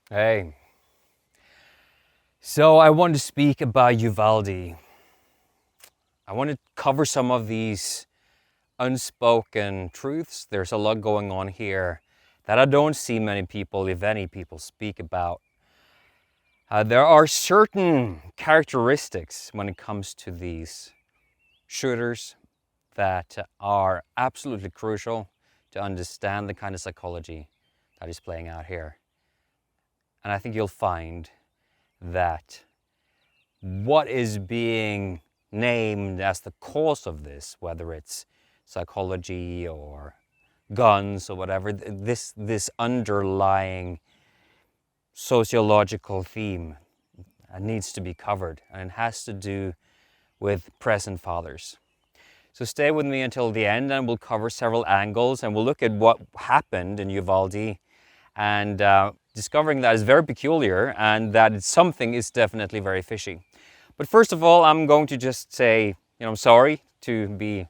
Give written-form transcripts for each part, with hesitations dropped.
Hey, so I want to speak about Uvalde. I want to cover some of these unspoken truths. There's a lot going on here that I don't see many people, if any people, speak about. There are certain characteristics when it comes to these shooters that are absolutely crucial to understand the kind of psychology that is playing out here. And I think you'll find that what is being named as the cause of this, whether it's psychology or guns or whatever, this underlying sociological theme needs to be covered, and it has to do with present fathers. So stay with me until the end and we'll cover several angles and we'll look at what happened in Uvalde and discovering that is very peculiar and that something is definitely very fishy. But first of all, I'm going to just say, I'm sorry to be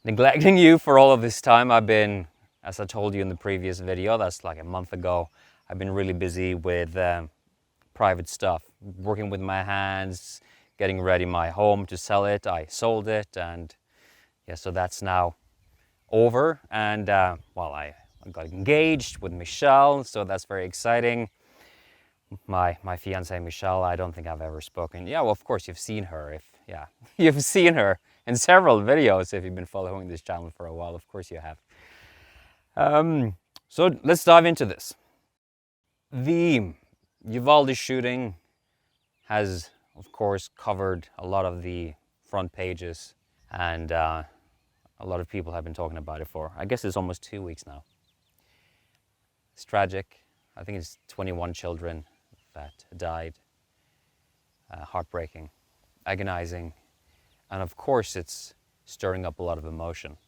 neglecting you for all of this time. I've been, as I told you in the previous video, that's like a month ago, I've been really busy with private stuff, working with my hands, getting ready my home to sell it. I sold it, and yeah, so that's now over. And I got engaged with Michelle, so that's very exciting. My fiancée Michelle, I don't think I've ever spoken. Yeah, well, of course you've seen her. You've seen her in several videos if you've been following this channel for a while. Of course you have. So let's dive into this. The Uvalde shooting has, of course, covered a lot of the front pages, and a lot of people have been talking about it for, I guess it's almost 2 weeks now. It's tragic. I think it's 21 children that died. Heartbreaking, agonizing, and of course it's stirring up a lot of emotion.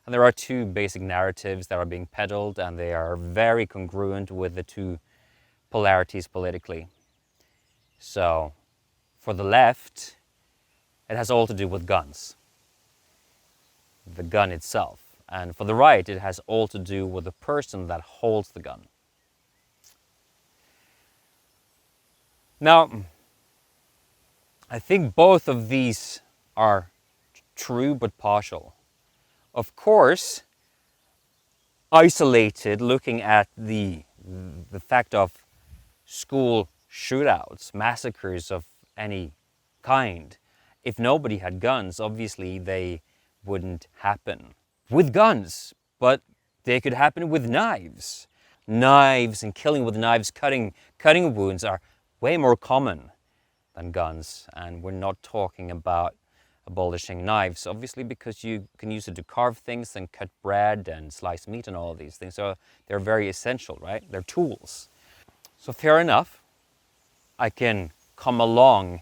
And there are two basic narratives that are being peddled, and they are very congruent with the two polarities politically. So for the left, it has all to do with guns, the gun itself. And for the right, it has all to do with the person that holds the gun. Now, I think both of these are true but partial. Of course, isolated, looking at the fact of school shootouts, massacres of any kind, if nobody had guns, obviously they wouldn't happen with guns, but they could happen with knives. Knives and killing with knives, cutting wounds are way more common than guns, and we're not talking about abolishing knives, obviously, because you can use it to carve things and cut bread and slice meat and all of these things. So they're very essential, right? They're tools. So fair enough, I can come along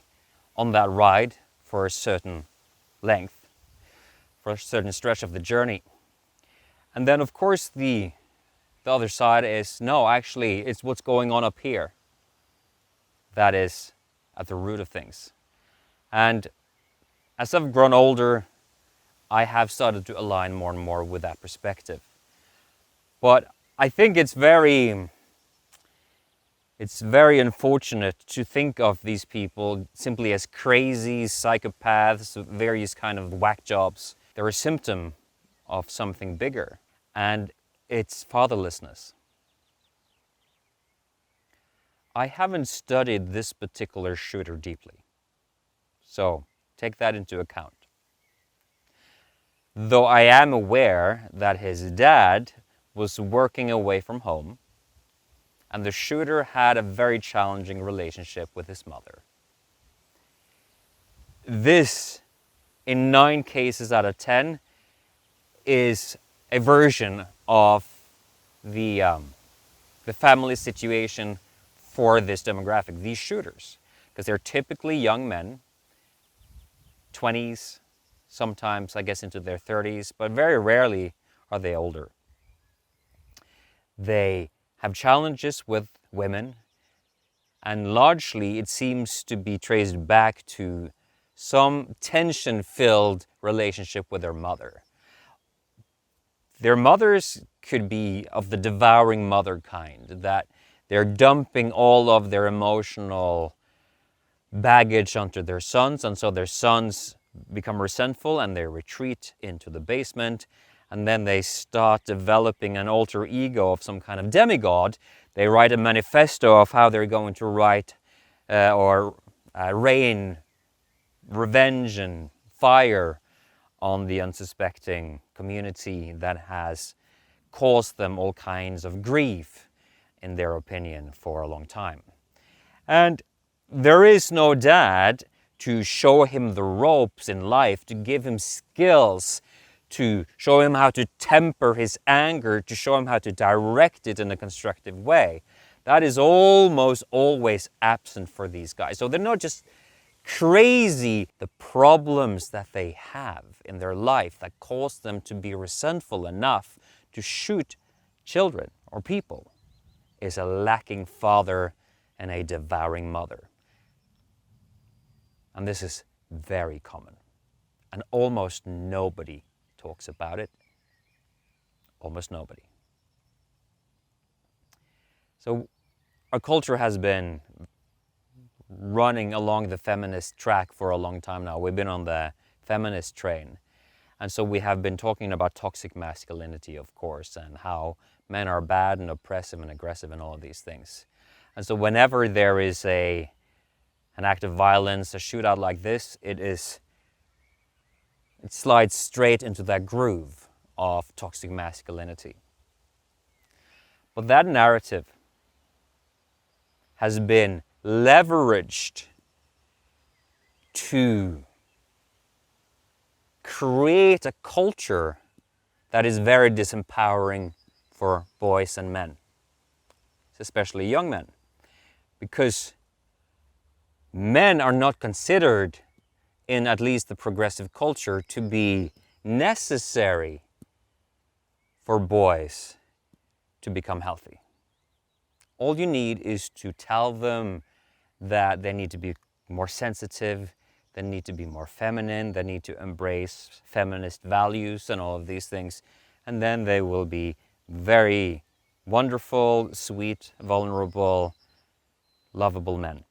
on that ride for a certain length, for a certain stretch of the journey. And then of course the other side is, no, actually it's what's going on up here that is at the root of things. And as I've grown older, I have started to align more and more with that perspective. But I think it's very unfortunate to think of these people simply as crazy psychopaths, various kind of whack jobs. They're a symptom of something bigger, and it's fatherlessness. I haven't studied this particular shooter deeply, so take that into account. Though I am aware that his dad was working away from home, and the shooter had a very challenging relationship with his mother. This, in 9 cases out of 10, is a version of the family situation for this demographic, these shooters, because they're typically young men, 20s, sometimes I guess into their 30s, but very rarely are they older. They have challenges with women, and largely it seems to be traced back to some tension-filled relationship with their mother. Their mothers could be of the devouring mother kind, that They're dumping all of their emotional baggage onto their sons, and so their sons become resentful and they retreat into the basement, and then they start developing an alter ego of some kind of demigod. They write a manifesto of how they're going to rain revenge and fire on the unsuspecting community that has caused them all kinds of grief, in their opinion, for a long time. And there is no dad to show him the ropes in life, to give him skills, to show him how to temper his anger, to show him how to direct it in a constructive way. That is almost always absent for these guys. So they're not just crazy, the problems that they have in their life that cause them to be resentful enough to shoot children or people is a lacking father and a devouring mother. And this is very common. And almost nobody talks about it. Almost nobody. So our culture has been running along the feminist track for a long time now. We've been on the feminist train. And so we have been talking about toxic masculinity, of course, and how men are bad and oppressive and aggressive and all of these things. And so whenever there is an act of violence, a shootout like this, it slides straight into that groove of toxic masculinity. But that narrative has been leveraged to create a culture that is very disempowering for boys and men, especially young men, because men are not considered, in at least the progressive culture, to be necessary for boys to become healthy. All you need is to tell them that they need to be more sensitive, they need to be more feminine, they need to embrace feminist values and all of these things, and then they will be very wonderful, sweet, vulnerable, lovable men.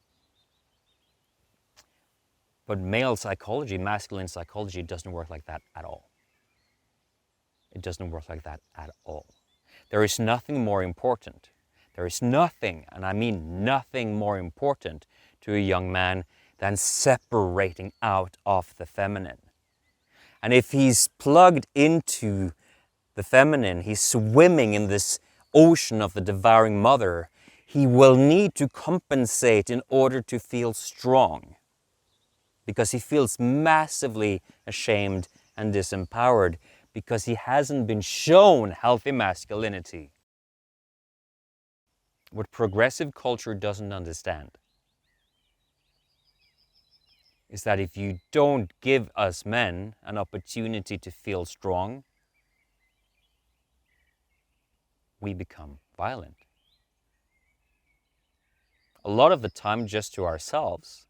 But male psychology, masculine psychology, doesn't work like that at all. It doesn't work like that at all. There is nothing more important. There is nothing, and I mean nothing more important to a young man than separating out of the feminine. And if he's plugged into the feminine, he's swimming in this ocean of the devouring mother, he will need to compensate in order to feel strong, because he feels massively ashamed and disempowered because he hasn't been shown healthy masculinity. What progressive culture doesn't understand is that if you don't give us men an opportunity to feel strong, we become violent. A lot of the time just to ourselves,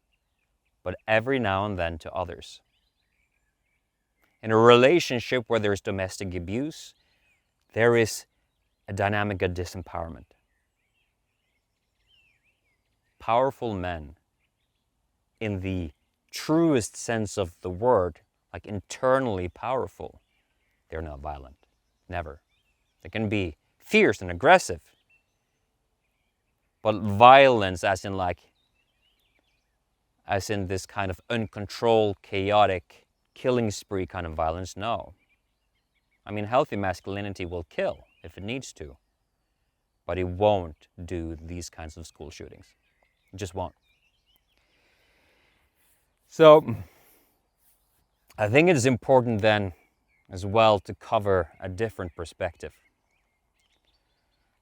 but every now and then to others. In a relationship where there's domestic abuse, there is a dynamic of disempowerment. Powerful men, in the truest sense of the word, like internally powerful, they're not violent. Never. They can be fierce and aggressive, but violence as in this kind of uncontrolled, chaotic, killing spree kind of violence, no. I mean, healthy masculinity will kill if it needs to, but it won't do these kinds of school shootings. It just won't. So, I think it is important then as well to cover a different perspective.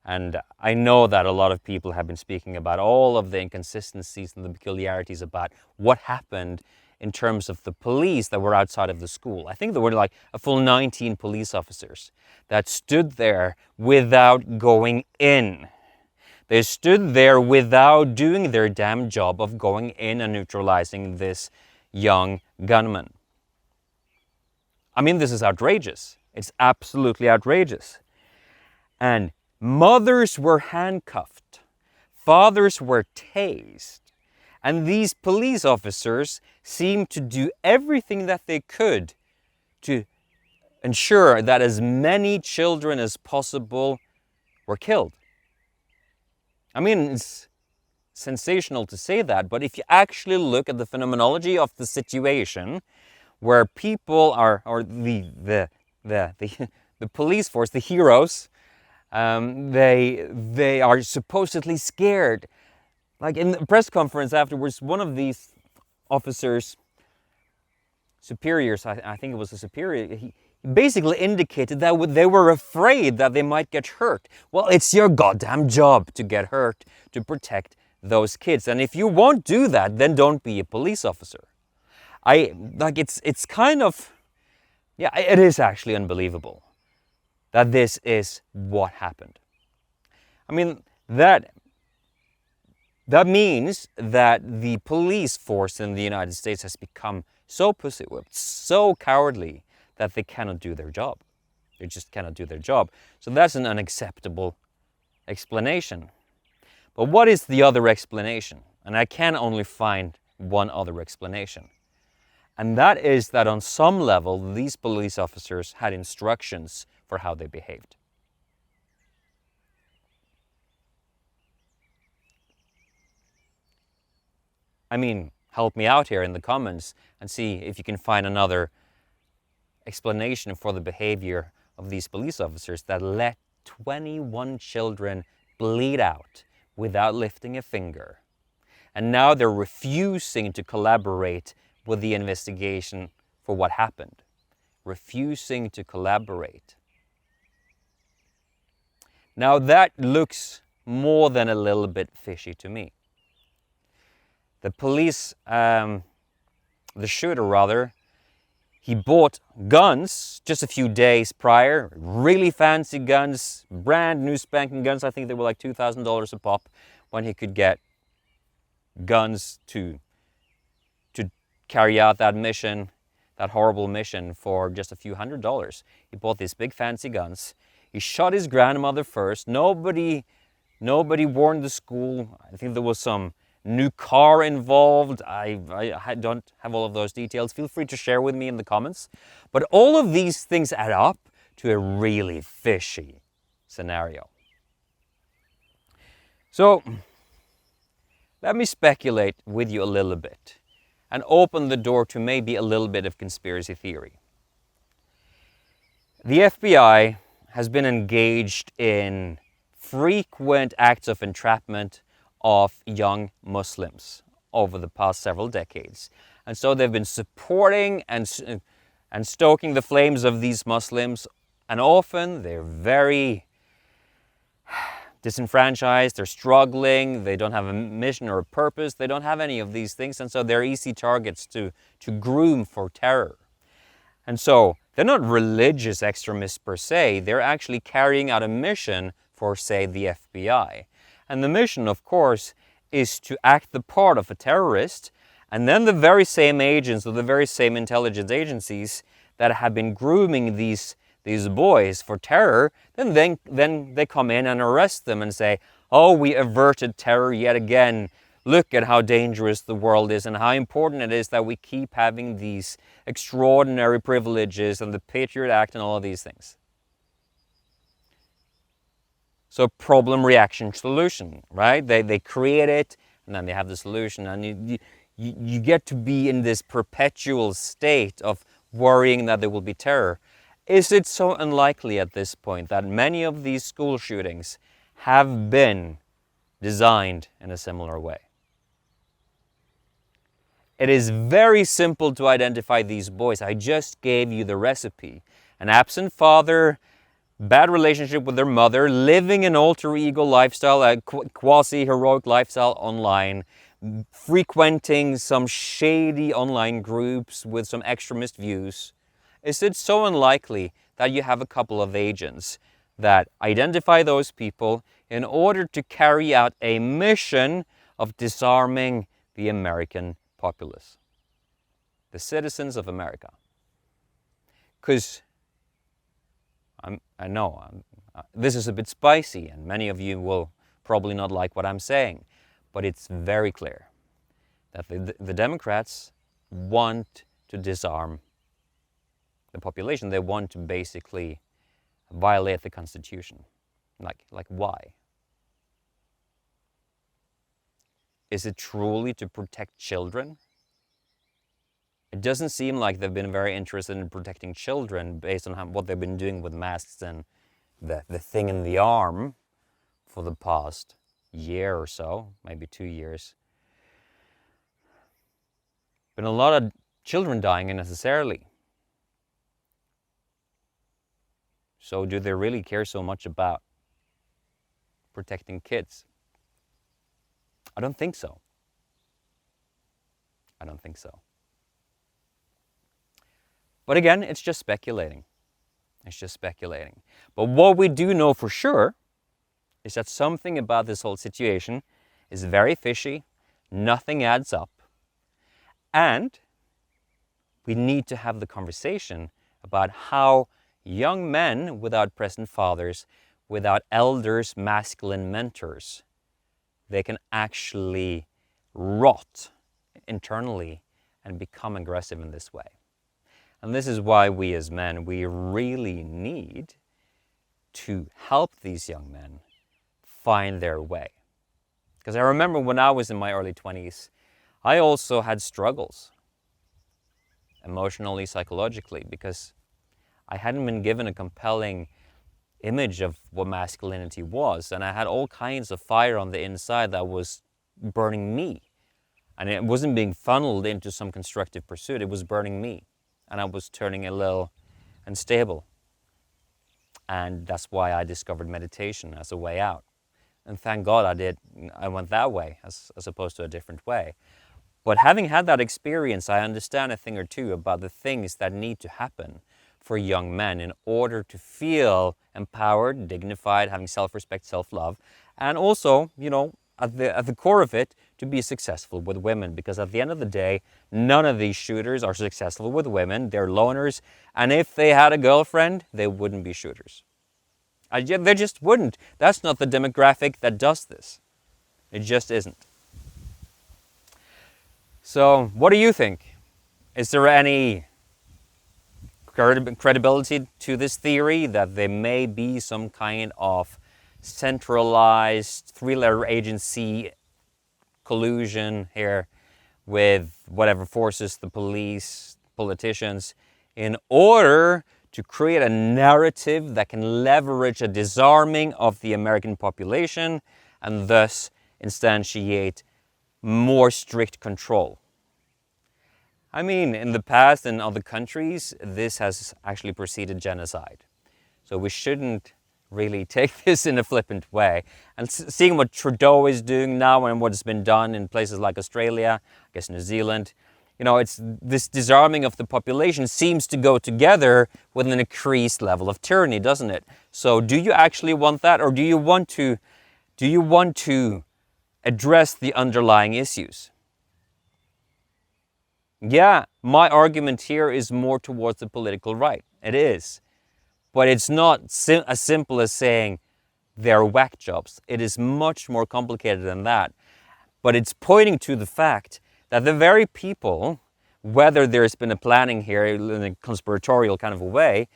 And I know that a lot of people have been speaking about all of the inconsistencies and the peculiarities about what happened in terms of the police that were outside of the school. I think there were like a full 19 police officers that stood there without going in. They stood there without doing their damn job of going in and neutralizing this young gunman. I mean, this is outrageous. It's absolutely outrageous. And mothers were handcuffed. fathers were tased. And these police officers seemed to do everything that they could to ensure that as many children as possible were killed. I mean, it's sensational to say that, but if you actually look at the phenomenology of the situation, where people are, or the police force, the heroes, they are supposedly scared. Like in the press conference afterwards, one of these officers, superiors, I think it was a superior, he basically indicated that they were afraid that they might get hurt. Well, it's your goddamn job to get hurt, to protect those kids. And if you won't do that, then don't be a police officer. It's kind of, yeah, it is actually unbelievable that this is what happened. I mean, that means that the police force in the United States has become so pussy-whipped, so cowardly, that they cannot do their job. They just cannot do their job. So that's an unacceptable explanation. But what is the other explanation? And I can only find one other explanation. And that is that on some level, these police officers had instructions for how they behaved. I mean, help me out here in the comments and see if you can find another explanation for the behavior of these police officers that let 21 children bleed out without lifting a finger. And now they're refusing to collaborate with the investigation for what happened. Refusing to collaborate. Now that looks more than a little bit fishy to me. The police, the shooter rather, he bought guns just a few days prior, really fancy guns, brand new spanking guns. I think they were like $2,000 a pop, when he could get guns to carry out that mission, that horrible mission, for just a few $100s. He bought these big fancy guns. He shot his grandmother first. Nobody warned the school. I think there was some new car involved. I don't have all of those details. Feel free to share with me in the comments. But all of these things add up to a really fishy scenario. So let me speculate with you a little bit and open the door to maybe a little bit of conspiracy theory. The FBI has been engaged in frequent acts of entrapment of young Muslims over the past several decades. And so they've been supporting and stoking the flames of these Muslims, and often they're very disenfranchised, they're struggling, they don't have a mission or a purpose, they don't have any of these things, and so they're easy targets to groom for terror. And so they're not religious extremists per se, they're actually carrying out a mission for, say, the FBI. And the mission, of course, is to act the part of a terrorist, and then the very same agents or the very same intelligence agencies that have been grooming these boys for terror, then they come in and arrest them and say, oh, we averted terror yet again. Look at how dangerous the world is and how important it is that we keep having these extraordinary privileges and the Patriot Act and all of these things. So problem, reaction, solution, right? They create it and then they have the solution, and you get to be in this perpetual state of worrying that there will be terror. Is it so unlikely at this point that many of these school shootings have been designed in a similar way? It is very simple to identify these boys. I just gave you the recipe. An absent father, bad relationship with their mother, living an alter ego lifestyle, a quasi-heroic lifestyle online, frequenting some shady online groups with some extremist views. Is it so unlikely that you have a couple of agents that identify those people in order to carry out a mission of disarming the American populace, the citizens of America? Because I know this is a bit spicy, and many of you will probably not like what I'm saying, but it's very clear that the Democrats want to disarm the population. They want to basically violate the Constitution. Like why? Is it truly to protect children? It doesn't seem like they've been very interested in protecting children based on what they've been doing with masks and the thing in the arm for the past year or so, maybe 2 years. Been a lot of children dying unnecessarily. So do they really care so much about protecting kids? I don't think so. I don't think so. But again, it's just speculating. It's just speculating. But what we do know for sure is that something about this whole situation is very fishy. Nothing adds up. And we need to have the conversation about how young men without present fathers, without elders, masculine mentors, they can actually rot internally and become aggressive in this way. And this is why we as men, we really need to help these young men find their way. Because I remember when I was in my early 20s, I also had struggles, emotionally, psychologically, because I hadn't been given a compelling image of what masculinity was. And I had all kinds of fire on the inside that was burning me. And it wasn't being funneled into some constructive pursuit, it was burning me. And I was turning a little unstable. And that's why I discovered meditation as a way out. And thank God I went that way as opposed to a different way. But having had that experience, I understand a thing or two about the things that need to happen for young men in order to feel empowered, dignified, having self-respect, self-love, and also, at the core of it, to be successful with women. Because at the end of the day, none of these shooters are successful with women. They're loners. And if they had a girlfriend, they wouldn't be shooters. They just wouldn't. That's not the demographic that does this. It just isn't. So, what do you think? Is there any credibility to this theory that there may be some kind of centralized three-letter agency collusion here with whatever forces, the police, politicians, in order to create a narrative that can leverage a disarming of the American population and thus instantiate more strict control? I mean, in the past in other countries, this has actually preceded genocide. So we shouldn't really take this in a flippant way. And seeing what Trudeau is doing now and what's been done in places like Australia, I guess New Zealand, it's this disarming of the population seems to go together with an increased level of tyranny, doesn't it? So do you actually want that, or do you want to address the underlying issues? Yeah, my argument here is more towards the political right. It is. But it's not as simple as saying they're whack jobs. It is much more complicated than that. But it's pointing to the fact that the very people, whether there's been a planning here in a conspiratorial kind of a way,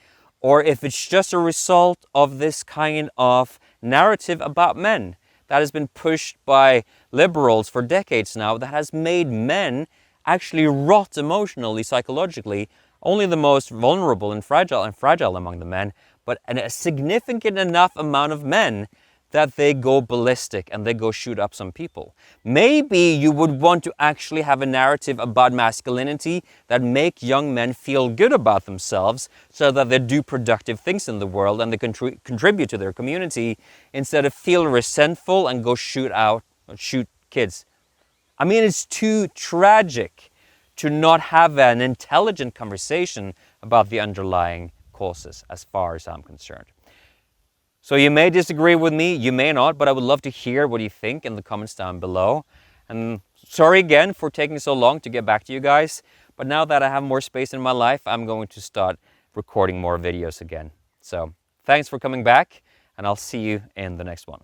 or if it's just a result of this kind of narrative about men that has been pushed by liberals for decades now, that has made men actually rot emotionally, psychologically, only the most vulnerable and fragile among the men, but a significant enough amount of men that they go ballistic and they go shoot up some people. Maybe you would want to actually have a narrative about masculinity that make young men feel good about themselves so that they do productive things in the world and they contribute to their community instead of feel resentful and go shoot kids. I mean, it's too tragic to not have an intelligent conversation about the underlying causes as far as I'm concerned. So you may disagree with me, you may not, but I would love to hear what you think in the comments down below. And sorry again for taking so long to get back to you guys, but now that I have more space in my life, I'm going to start recording more videos again. So thanks for coming back, and I'll see you in the next one.